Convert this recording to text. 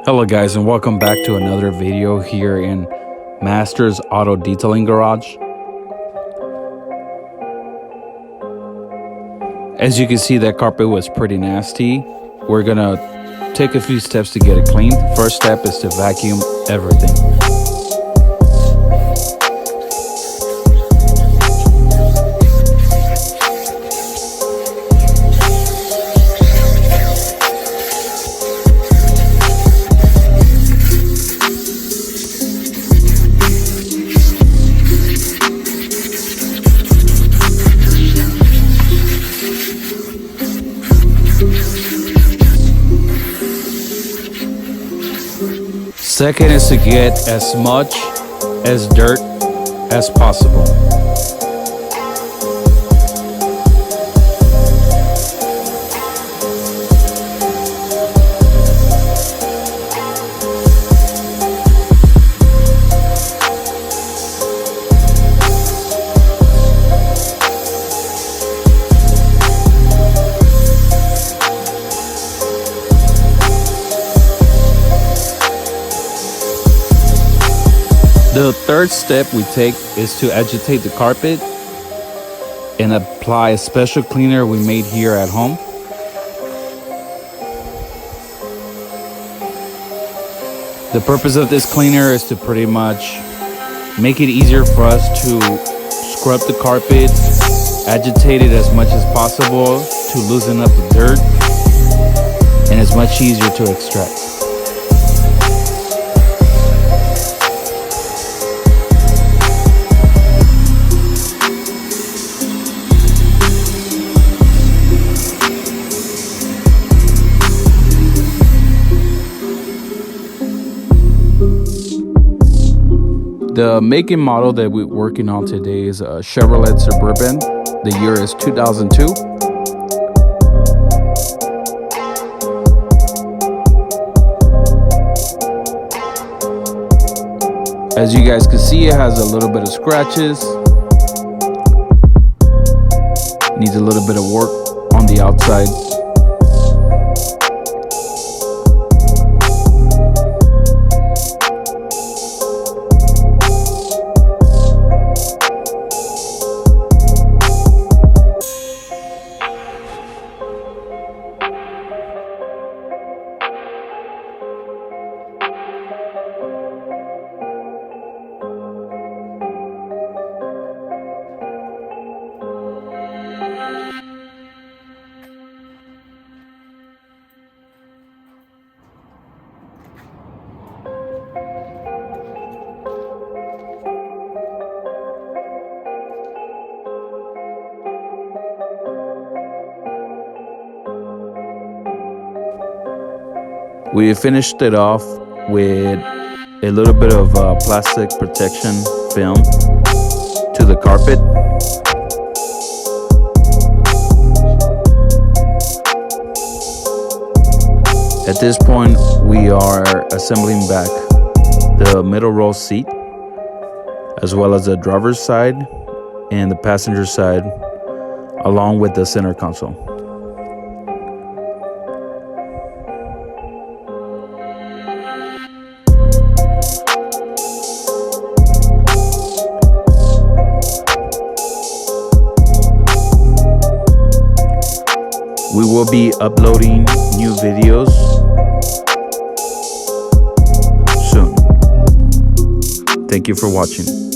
Hello guys, and welcome back to another video here in Master's Auto Detailing Garage. As you can see, that carpet was pretty nasty. We're gonna take a few steps to get it cleaned. First step is to vacuum everything. Second is to get as much as dirt as possible. The third step we take is to agitate the carpet and apply a special cleaner we made here at home. The purpose of this cleaner is to pretty much make it easier for us to scrub the carpet, agitate it as much as possible to loosen up the dirt, and it's much easier to extract. The make and model that we're working on today is a Chevrolet Suburban. The year is 2002. As you guys can see, it has a little bit of scratches. Needs a little bit of work on the outside. We finished it off with a little bit of plastic protection film to the carpet. At this point, we are assembling back the middle row seat, as well as the driver's side and the passenger side, along with the center console. We will be uploading new videos soon. Thank you for watching.